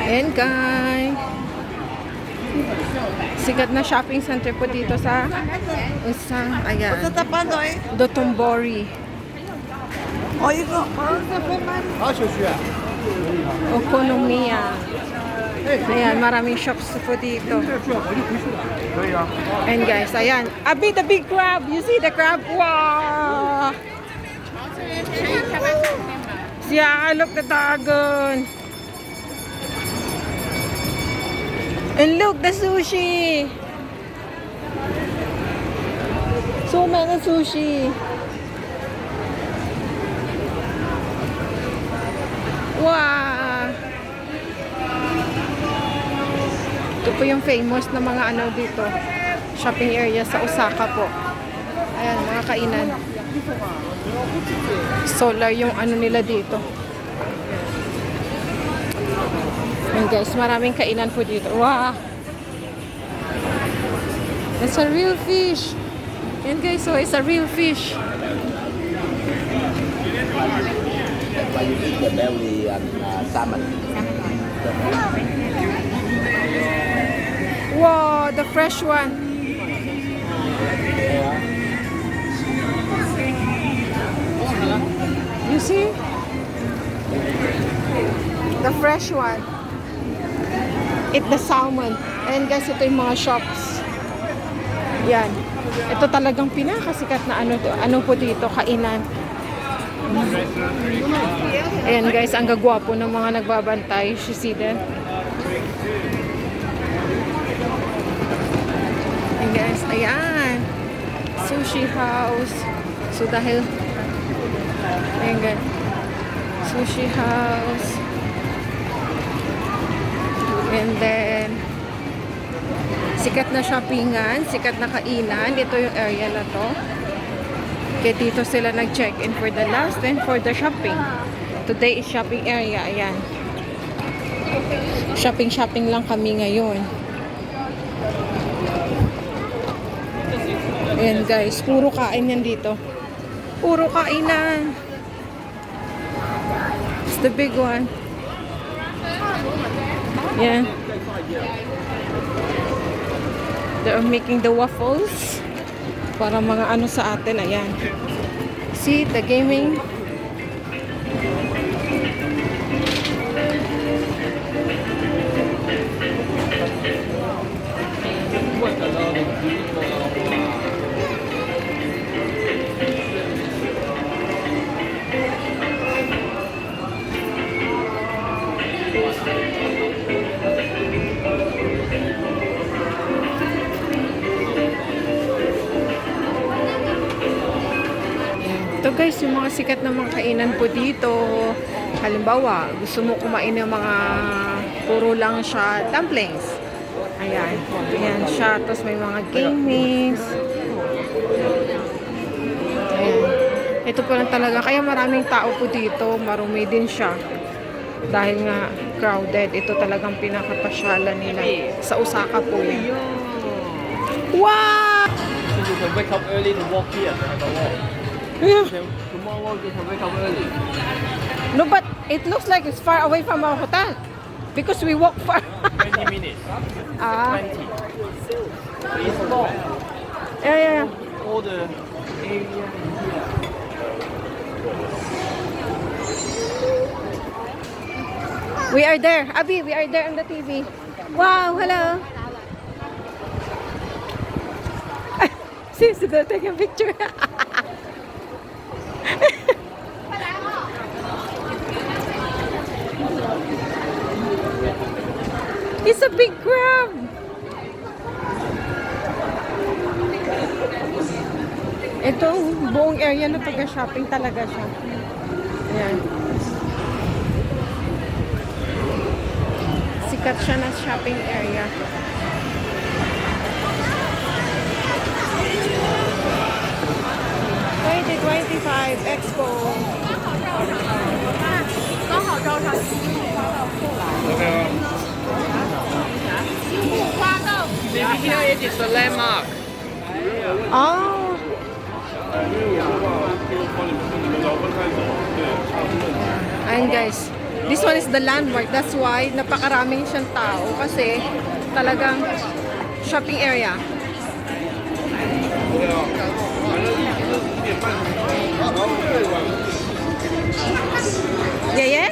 Ayan guys. Sikat na shopping center po dito sa ayan. Dotonbori. Okonomiya. Ayan, maraming shops po dito. And guys, ayan. Abi, the big crab. You see the crab? Wow! Yeah, look the dragon. And look, the sushi. So many sushi. Wow! Ito po yung famous na mga ano dito. Shopping area sa Osaka po. Ayan, mga kainan. Solar yung ano nila dito. And guys, maraming kainan po dito. Wow! It's a real fish. And guys, so it's a real fish. Why you eat the belly and salmon? Wow, the fresh one. You see? The fresh one. Eat the salmon. And guys, ito yung mga shops. Yan. Ito talagang pinakasikat na ano po dito, kainan. Ayan guys, ang gagwapo ng mga nagbabantay. You see them? And guys, ayan. Sushi house. So dahil, ayan guys. Sushi house. And then, sikat na shoppingan, sikat na kainan. Ito yung area na to. Kaya dito sila nag-check-in for the last and for the shopping. Today is shopping area. Ayan. Shopping lang kami ngayon. Ayan guys, puro kain yan dito. Puro kainan. It's the big one. Yan. They're making the waffles. Para mga ano sa atin, ayan. See, the gaming. Ito guys, yung mga sikat na mga kainan po dito. Halimbawa, gusto mo kumain ng mga puro lang siya dumplings. Ayan. Ayan siya. Tapos may mga gamings. Ayan. Ito po lang talaga. Kaya maraming tao po dito. Marumi din siya. Dahil nga crowded. Ito talagang pinakapasyalan nila. Sa Osaka po yan. Wow! So you can wake up early to walk here to have a walk. Yeah. Tomorrow you can wake up early. No, but it looks like it's far away from our hotel. Because we walk far. 20 minutes. 20. It's long. Yeah. All the area here. We are there. Abi, we are there on the TV. Wow, hello. Sis, go take a picture. It's a big crab. Ito, buong area na pag-shopping talaga siya. Ayan. Sikat siya na shopping area. Expo. Here it is the landmark. Oh. Ayun guys. This one is the landmark. That's why napakaraming siyang tao kasi talagang shopping area. Yeah, yeah?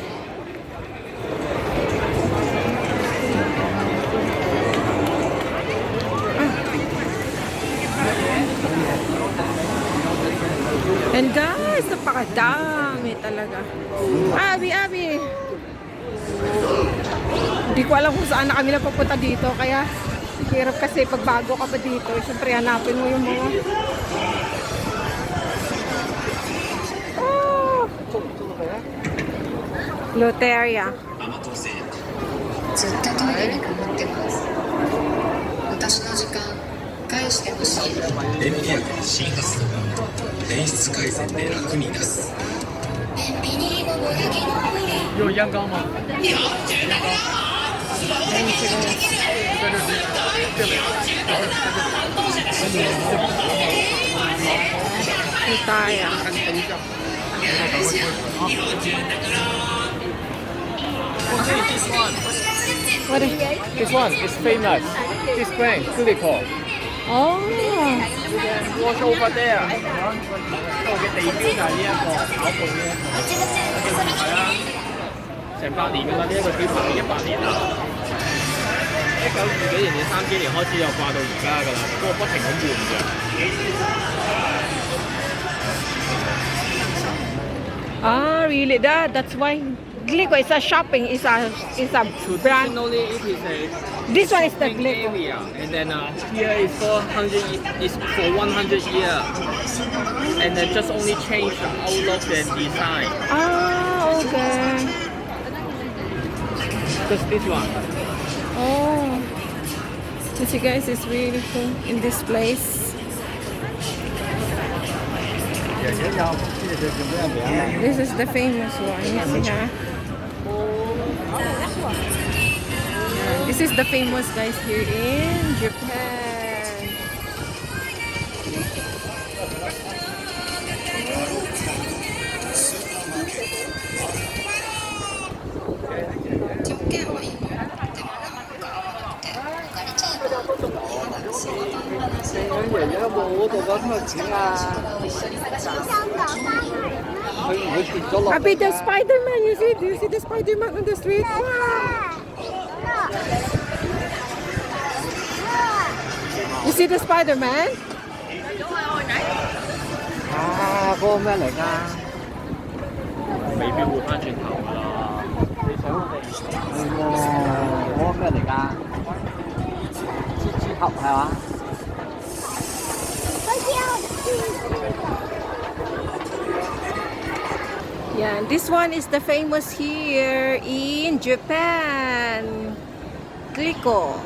And guys, napakadami talaga. Abi! Hindi ko alam kung saan na kami napapunta dito. Kaya, hirap kasi pag bago ka pa dito. Siyempre, hanapin mo yung mga... Oh! Loteria. ずっとトイレにこもってます。私の時間返してほしい。便秘薬の新発想版便質改善で楽に出すビニールボヤギのプリン。有羊羔吗？ Loteria. What is This one is famous. This brand, Glico. Oh! You can watch over there. 我嘅地標就係呢一個跑步呢一個，係啊，成百年㗎啦，呢一個招牌100年啦。1920幾年定30幾年開始就掛到而家㗎啦，不過不停咁換嘅。 Ah, really? That's why Glico is a shopping, is a brand. Traditionally, it is a This one is the shopping Glico. area, and then here is for 100 years, and then just only change the outlook and design. Ah, okay. Just this one. Oh. You see guys, it's really cool in this place. This is the famous one. You see, huh? This is the famous guys here in Japan. Abi, the Spider-Man, you see? Do you see the Spider-Man on the street? You see the Spider-Man? 啊，嗰個咩嚟㗎？未必會翻轉頭㗎啦。你想我哋係喎，嗰個咩嚟㗎？蜘蛛俠係嘛？ Yeah, this one is the famous here in Japan. Glico.